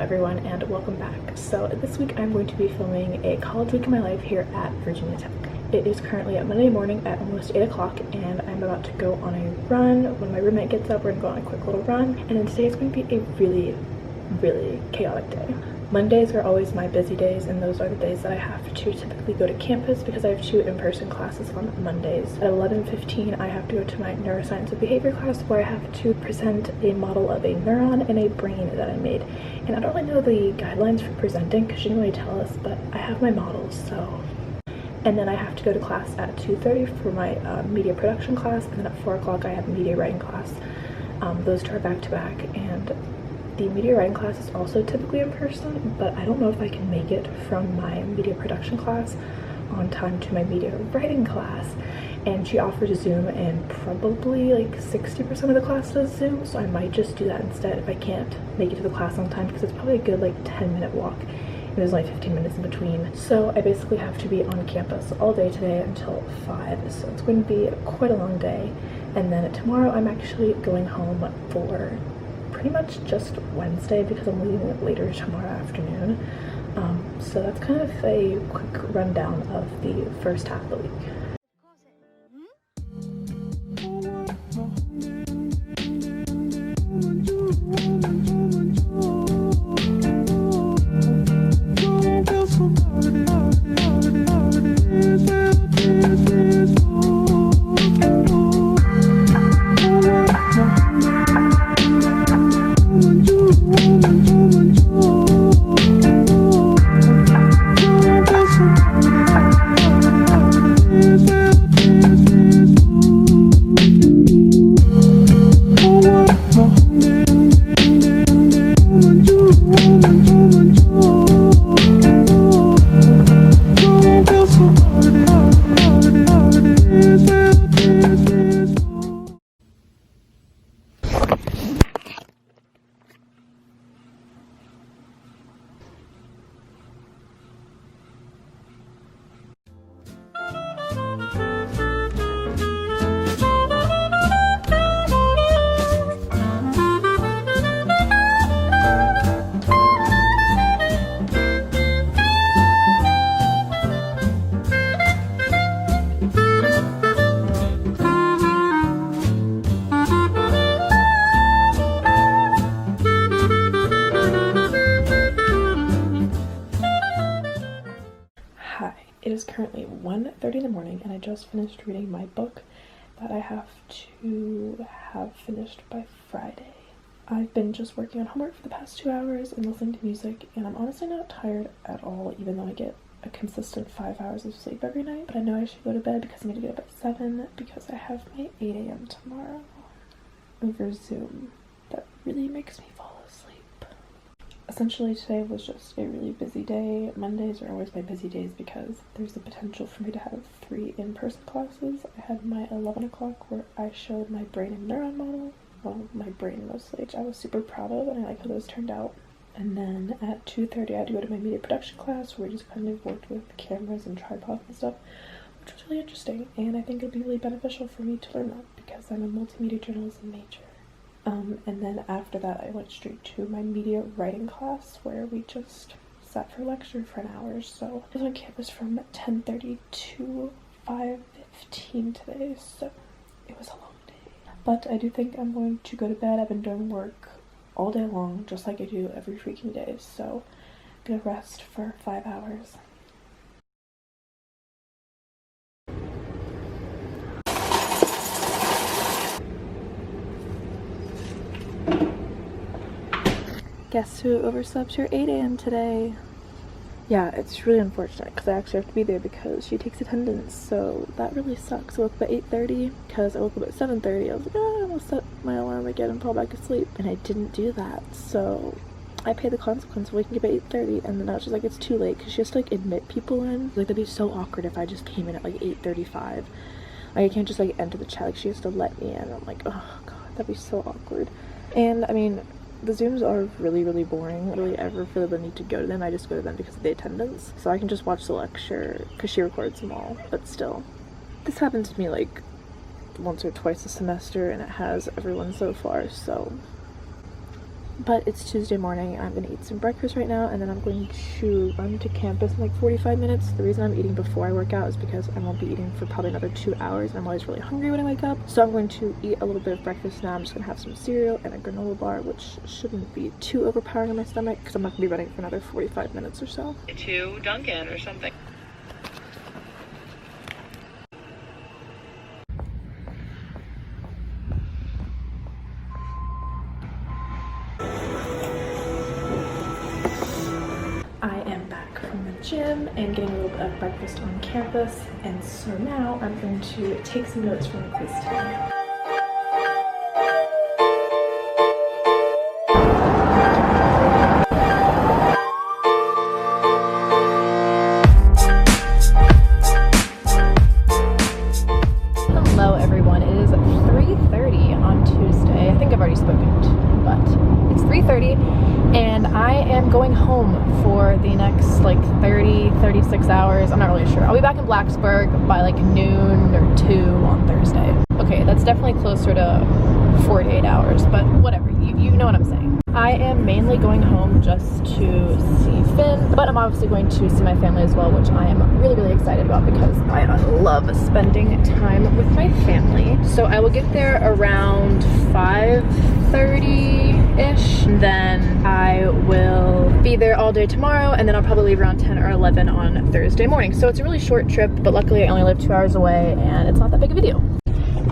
everyone, and welcome back. So this week I'm going to be filming a college week of my life here at Virginia Tech. It is currently at Monday morning at almost 8 o'clock, and I'm about to go on a run. When my roommate gets up, we're gonna go on a quick little run, and then today is going to be a really chaotic day. Mondays are always my busy days, and those are the days that I have to typically go to campus because I have 2 in-person classes on Mondays. At 11:15 I have to go to my neuroscience and behavior class where I have to present a model of a neuron and a brain that I made. And I don't really know the guidelines for presenting because she didn't really tell us, but I have my models, so. And then I have to go to class at 2:30 for my media production class, and then at 4 o'clock I have media writing class. Those 2 are back to back, and the media writing class is also typically in person, but I don't know if I can make it from my media production class on time to my media writing class. And she offers Zoom, and probably like 60% of the class does Zoom, so I might just do that instead if I can't make it to the class on time, because it's probably a good like 10-minute walk. There's only 15 minutes in between. So I basically have to be on campus all day today until 5, so it's going to be quite a long day. And then tomorrow I'm actually going home for pretty much just Wednesday because I'm leaving later tomorrow afternoon. So that's kind of a quick rundown of the first half of the week. It is currently 1:30 in the morning, and I just finished reading my book that I have to have finished by Friday. I've been just working on homework for the past 2 hours and listening to music, and I'm honestly not tired at all, even though I get a consistent 5 hours of sleep every night. But I know I should go to bed because I need to get up at 7 because I have my 8 a.m. tomorrow over Zoom. That really makes me fall asleep. Essentially, today was just a really busy day. Mondays are always my busy days because there's the potential for me to have 3 in-person classes. I had my 11 o'clock where I showed my brain and neuron model. Well, my brain mostly, which I was super proud of, and I like how those turned out. And then at 2:30 I had to go to my media production class where we just kind of worked with cameras and tripods and stuff, which was really interesting, and I think it'd be really beneficial for me to learn that because I'm a multimedia journalism major. And then after that I went straight to my media writing class where we just sat for lecture for an hour. So I was on campus from 10:30 to 5:15 today, so it was a long day. But I do think I'm going to go to bed. I've been doing work all day long, just like I do every freaking day, so I'm gonna rest for 5 hours. Guess who overslept her 8 a.m. today? Yeah, it's really unfortunate because I actually have to be there because she takes attendance, so that really sucks. I woke up at 8:30 because I woke up at 7:30. I was like, oh, I'm gonna set my alarm again and fall back asleep, and I didn't do that, so I paid the consequence of waking up at 8:30, and then I was just like, it's too late because she has to like admit people in. Like, that'd be so awkward if I just came in at like 8:35. Like, I can't just like enter the chat, like she has to let me in. I'm like, oh god, that'd be so awkward. And I mean, the Zooms are really boring. I don't really ever feel the need to go to them. I just go to them because of the attendance. So I can just watch the lecture because she records them all, but still. This happened to me like once or twice a semester, and it has everyone so far, so but it's Tuesday morning. I'm gonna eat some breakfast right now, and then I'm going to run to campus in like 45 minutes. The reason I'm eating before I work out is because I won't be eating for probably another 2 hours, and I'm always really hungry when I wake up. So I'm going to eat a little bit of breakfast now. I'm just gonna have some cereal and a granola bar, which shouldn't be too overpowering on my stomach because I'm not gonna be running for another 45 minutes or so. To Dunkin' or something. I am back from the gym and getting a little bit of breakfast on campus, and so now I'm going to take some notes from the quiz today. Hello everyone, it is 3:30 on Tuesday. I think I've already spoken, but it's 3:30 and I am going home for the next like 36 hours. I'm not really sure. I'll be back in Blacksburg by like noon or 2 on Thursday. Okay, that's definitely closer to 48 hours, but whatever, you know what I'm saying. I am mainly going home just to see Finn, but I'm obviously going to see my family as well, which I am really excited about because I love spending time with my family. So I will get there around 5:30-ish, then I will be there all day tomorrow, and then I'll probably leave around 10 or 11 on Thursday morning. So it's a really short trip, but luckily I only live 2 hours away and it's not that big of a deal.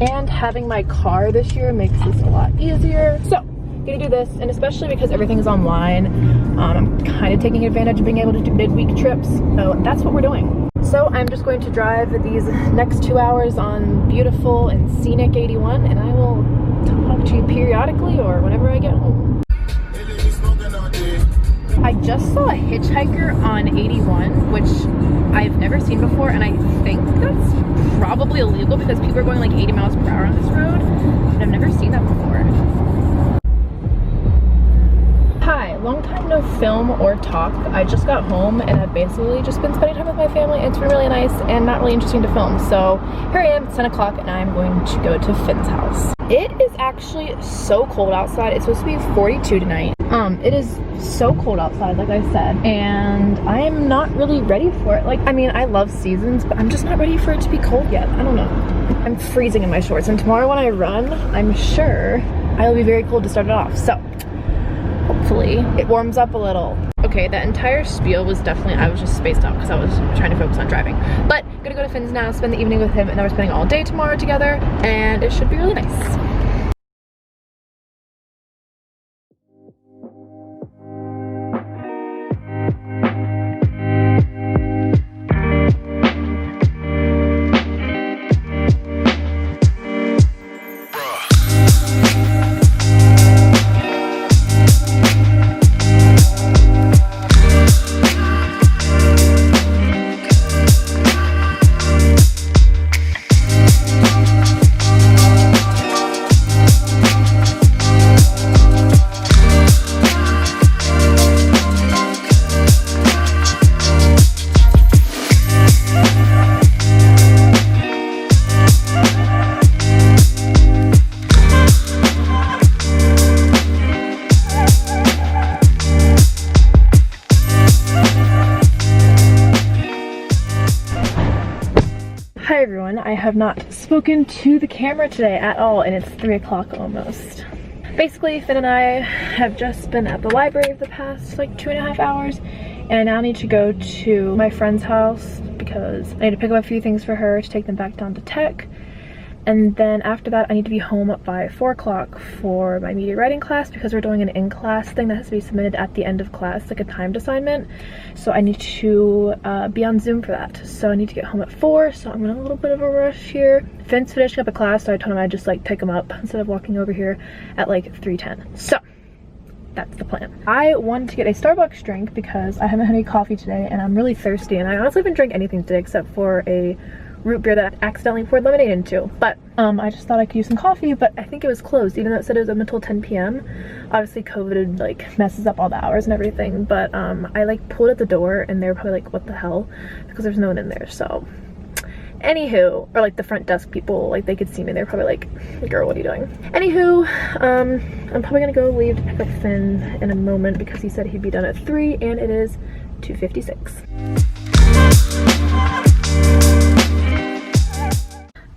And having my car this year makes this a lot easier. So gonna do this, and especially because everything's online, I'm kind of taking advantage of being able to do midweek trips, so that's what we're doing. So I'm just going to drive these next 2 hours on beautiful and scenic 81, and I will talk to you periodically or whenever I get home. I just saw a hitchhiker on 81, which I've never seen before, and I think that's probably illegal because people are going like 80 miles per hour on this road, but I've never seen that before. Hi, long time no film or talk. I just got home and I've basically just been spending time with my family. It's been really nice and not really interesting to film. So here I am, it's 10 o'clock and I'm going to go to Finn's house. It is actually so cold outside. It's supposed to be 42 tonight. It is so cold outside, like I said, and I am not really ready for it. Like, I mean, I love seasons, but I'm just not ready for it to be cold yet. I don't know. I'm freezing in my shorts, and tomorrow when I run, I'm sure I'll be very cold to start it off. So hopefully it warms up a little. Okay, that entire spiel was definitely, I was just spaced out because I was trying to focus on driving. But gonna go to Finn's now, spend the evening with him, and then we're spending all day tomorrow together, and it should be really nice. Hi everyone, I have not spoken to the camera today at all, and it's 3 o'clock almost. Basically, Finn and I have just been at the library for the past like 2.5 hours, and I now need to go to my friend's house because I need to pick up a few things for her to take them back down to tech. And then after that, I need to be home by 4 o'clock for my media writing class because we're doing an in-class thing that has to be submitted at the end of class, like a timed assignment. So I need to be on Zoom for that. So I need to get home at 4, so I'm in a little bit of a rush here. Finn's finishing up a class, so I told him I'd just like pick him up instead of walking over here at like 3:10. So that's the plan. I wanted to get a Starbucks drink because I haven't had any coffee today and I'm really thirsty, and I honestly haven't drank anything today except for a root beer that I accidentally poured lemonade into. But I just thought I could use some coffee, but I think it was closed even though it said it was up until 10 p.m. Obviously COVID like messes up all the hours and everything, but I like pulled at the door and they were probably like, what the hell, because there's no one in there. So Anywho, or like the front desk people, like they could see me, they're probably like, girl, what are you doing? Anywho, I'm probably gonna go leave to pick up Finn in a moment because he said he'd be done at 3 and it is 2:56.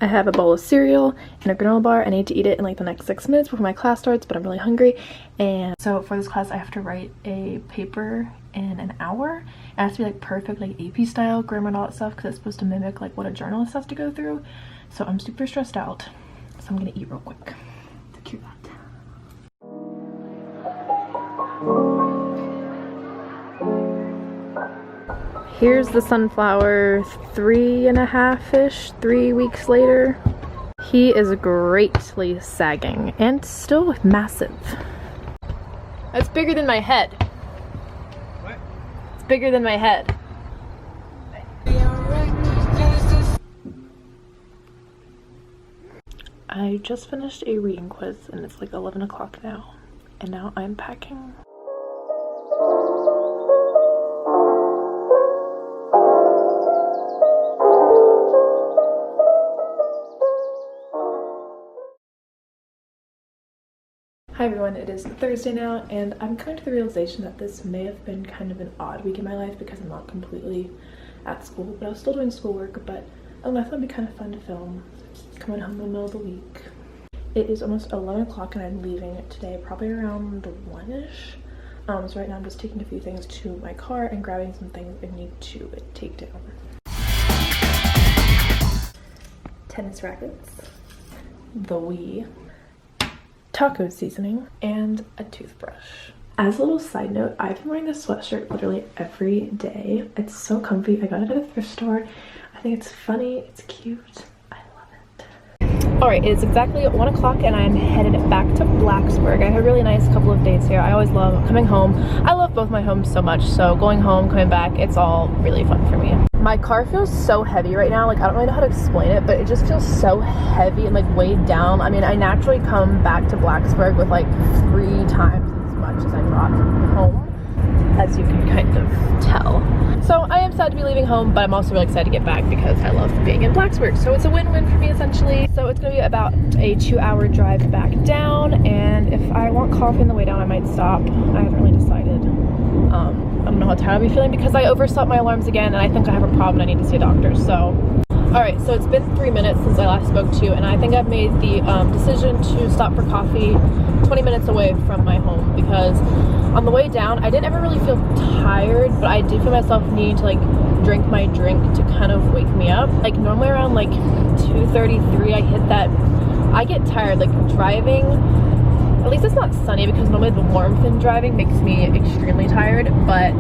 I have a bowl of cereal and a granola bar. I need to eat it in like the next 6 minutes before my class starts, but I'm really hungry. And so for this class, I have to write a paper in an hour. It has to be like perfect, like AP style, grammar and all that stuff, because it's supposed to mimic like what a journalist has to go through. So I'm super stressed out. So I'm gonna eat real quick to cure that. Here's the sunflower 3.5-ish, 3 weeks later. He is greatly sagging and still massive. That's bigger than my head. What? It's bigger than my head. I just finished a reading quiz and it's like 11 o'clock now. And now I'm packing. Hi everyone, it is Thursday now, and I'm coming to the realization that this may have been kind of an odd week in my life because I'm not completely at school, but I was still doing schoolwork, but I thought it'd be kind of fun to film coming home in the middle of the week. It is almost 11 o'clock and I'm leaving today probably around 1-ish. So right now I'm just taking a few things to my car and grabbing some things I need to take down. Tennis rackets, the Wii, taco seasoning, and a toothbrush. As a little side note, I've been wearing this sweatshirt literally every day. It's so comfy. I got it at a thrift store. I think it's funny, it's cute. I love it. Alright, it is exactly 1 o'clock and I'm headed back to Blacksburg. I had a really nice couple of days here. I always love coming home. I love both my homes so much, so going home, coming back, it's all really fun for me. My car feels so heavy right now, like I don't really know how to explain it, but it just feels so heavy and like weighed down. I mean, I naturally come back to Blacksburg with like 3 times as much as I brought home, as you can kind of tell. So I am sad to be leaving home, but I'm also really excited to get back because I love being in Blacksburg. So it's a win-win for me essentially. So it's gonna be about a 2-hour drive back down, and if I want coffee on the way down, I might stop. I haven't really decided. I don't know how tired I'll be feeling because I overslept my alarms again and I think I have a problem and I need to see a doctor. So alright, so it's been 3 minutes since I last spoke to you, and I think I've made the decision to stop for coffee 20 minutes away from my home because on the way down I didn't ever really feel tired, but I did feel myself needing to like drink my drink to kind of wake me up. Like normally around like 2:33 I hit that. I get tired like driving. At least it's not sunny because normally the warmth in driving makes me extremely tired, but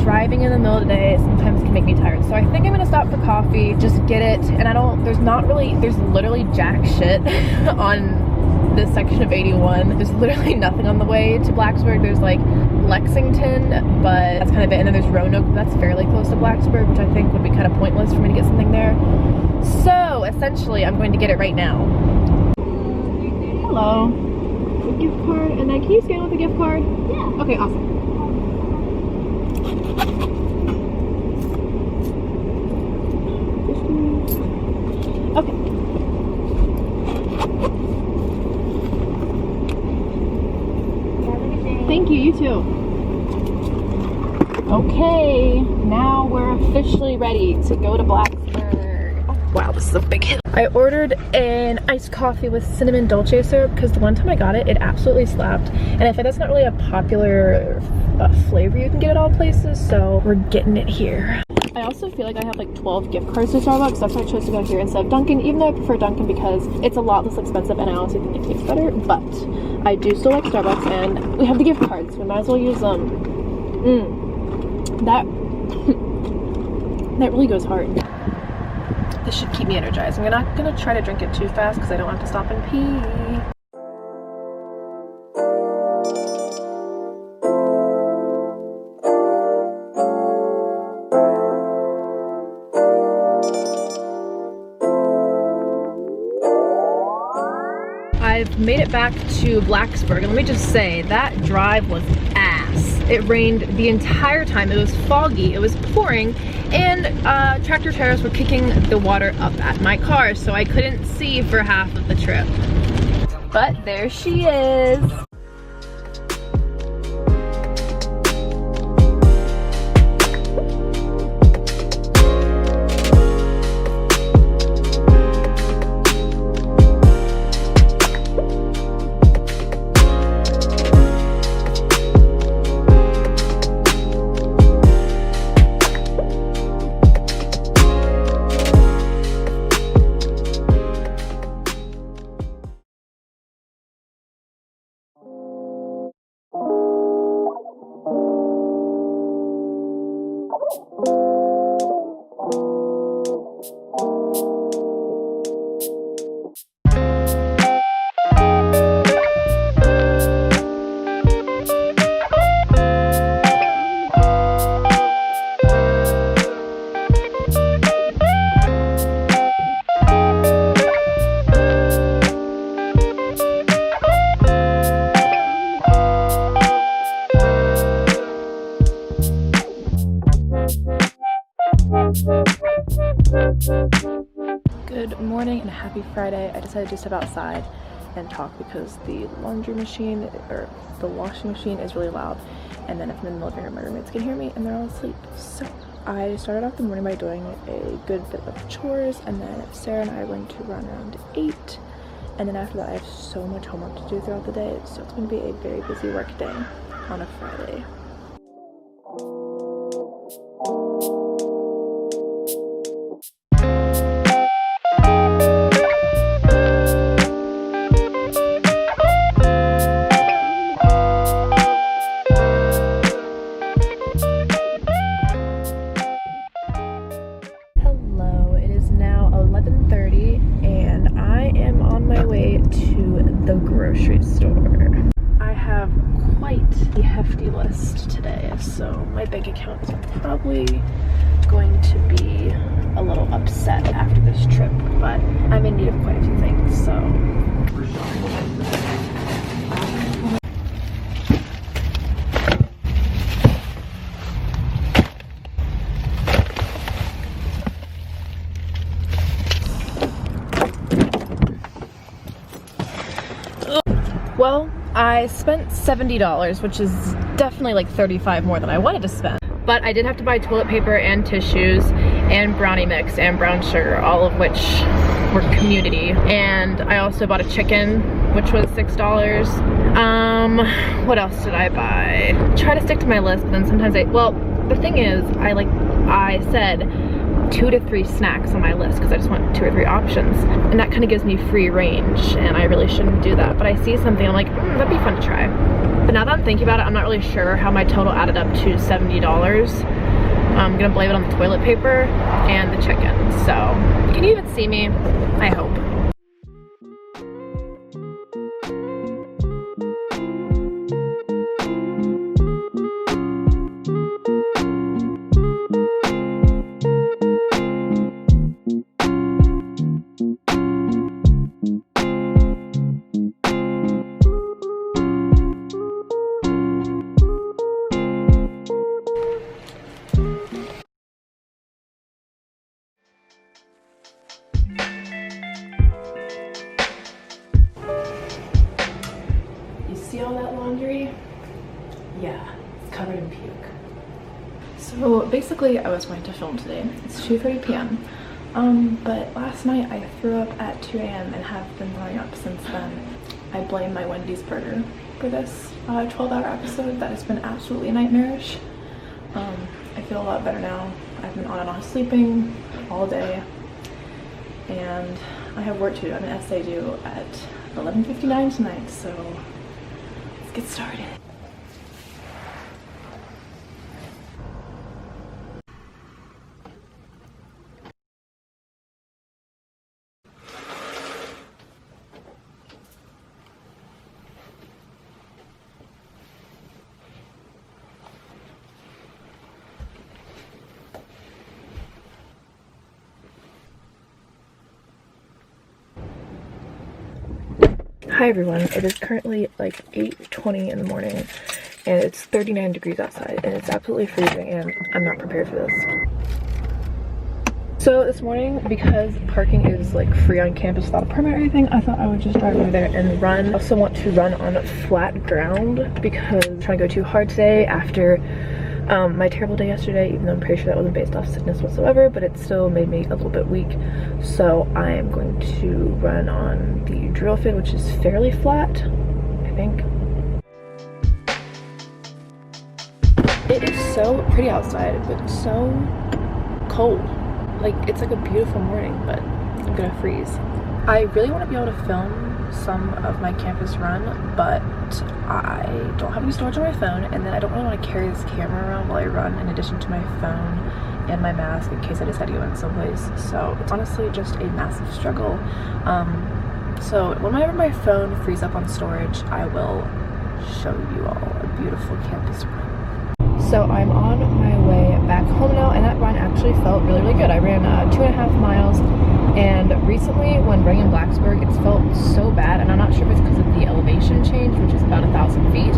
driving in the middle of the day sometimes can make me tired. So I think I'm gonna stop for coffee, just get it, and there's literally jack shit on this section of 81. There's literally nothing on the way to Blacksburg. There's like Lexington, but that's kind of it, and then there's Roanoke, that's fairly close to Blacksburg, which I think would be kind of pointless for me to get something there. So essentially I'm going to get it right now. Hello. Gift card, and then can you scan with a gift card? Yeah. Okay, awesome. Okay. Thank you, you too. Okay, now we're officially ready to go to Blacksburg. Oh, wow, this is a big hit. I ordered an iced coffee with cinnamon dolce syrup because the one time I got it, it absolutely slapped. And I think that's not really a popular flavor you can get at all places, so we're getting it here. I also feel like I have like 12 gift cards to Starbucks. That's why I chose to go here instead of Dunkin', even though I prefer Dunkin' because it's a lot less expensive and I honestly think it tastes better. But I do still like Starbucks and we have the gift cards. We might as well use them. That really goes hard. This should keep me energized. I'm not gonna try to drink it too fast because I don't have to stop and pee. I've made it back to Blacksburg, and let me just say, that drive was ass. It rained the entire time. It was foggy, it was pouring, and tractor trailers were kicking the water up at my car, so I couldn't see for half of the trip. But there she is. Good morning and happy Friday. I decided to step outside and talk because the laundry machine or the washing machine is really loud, and then if I'm in the living room my roommates can hear me and they're all asleep. So I started off the morning by doing a good bit of chores, and then Sarah and I are going to run around 8, and then after that I have so much homework to do throughout the day, so it's going to be a very busy work day on a Friday. Grocery store. I have quite a hefty list today, so my bank account is probably going to be a little upset after this trip, but I'm in need of quite a few things, so. Well, I spent $70, which is definitely like $35 more than I wanted to spend. But I did have to buy toilet paper and tissues and brownie mix and brown sugar, all of which were community. And I also bought a chicken, which was $6. What else did I buy? Try to stick to my list, but then sometimes well, the thing is, I said 2 to 3 snacks on my list because I just want 2 or 3 options, and that kind of gives me free range, and I really shouldn't do that. But I see something, I'm like, that'd be fun to try. But now that I'm thinking about it, I'm not really sure how my total added up to $70. I'm gonna blame it on the toilet paper and the chicken. So, can you even see me? I hope. See all that laundry? Yeah, it's covered in puke. So basically I was going to film today. It's 2:30 p.m. But last night I threw up at 2 a.m. and have been throwing up since then. I blame my Wendy's burger for this 12-hour episode that has been absolutely nightmarish. I feel a lot better now. I've been on and off sleeping all day, and I have work to do. I have an essay due at 11:59 tonight, so get started. Hi everyone, it is currently like 8:20 in the morning, and it's 39 degrees outside and it's absolutely freezing and I'm not prepared for this. So this morning, because parking is like free on campus without a permit or anything, I thought I would just drive over there and run. I also want to run on flat ground because I'm trying to go too hard today after my terrible day yesterday, even though I'm pretty sure that wasn't based off sickness whatsoever, but it still made me a little bit weak. So I am going to run on the drill field, which is fairly flat, I think. It is so pretty outside, but so cold. Like, it's like a beautiful morning, but I'm gonna freeze. I really want to be able to film some of my campus run, but I don't have any storage on my phone, and then I don't really want to carry this camera around while I run in addition to my phone and my mask in case I decide to go in someplace. So it's honestly just a massive struggle. So whenever my phone frees up on storage, I will show you all a beautiful campus run. So I'm on my way back home now, and that run actually felt really, really good. I ran 2.5 miles, and recently when running in Blacksburg, it's felt so bad, and I'm not sure if it's because of the elevation change, which is about 1,000 feet,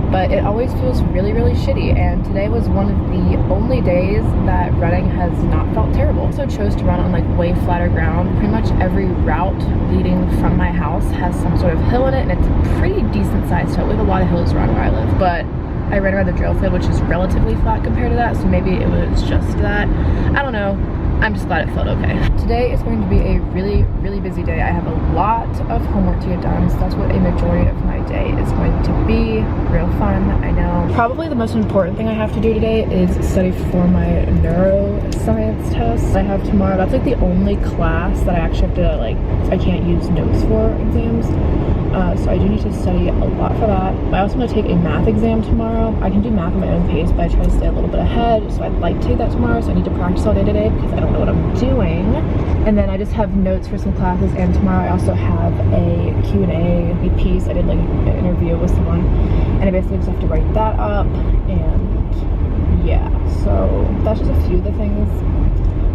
but it always feels really, really shitty, and today was one of the only days that running has not felt terrible. I also chose to run on like way flatter ground. Pretty much every route leading from my house has some sort of hill in it, and it's a pretty decent sized hill. We have a lot of hills around where I live, but I ran around the drill field, which is relatively flat compared to that, so maybe it was just that. I don't know. I'm just glad it felt okay. Today is going to be a really, really busy day. I have a lot of homework to get done, so that's what a majority of my day is going to be. Real fun, I know. Probably the most important thing I have to do today is study for my neuroscience test I have tomorrow. That's like the only class that I actually have to, like, I can't use notes for exams. So I do need to study a lot for that. I also want to take a math exam tomorrow. I can do math at my own pace, but I try to stay a little bit ahead. So I'd like to take that tomorrow. So I need to practice all day today because I don't know what I'm doing. And then I just have notes for some classes. And tomorrow I also have a Q&A piece. I did like an interview with someone, and I basically just have to write that up. And yeah, so that's just a few of the things,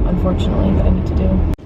unfortunately, that I need to do.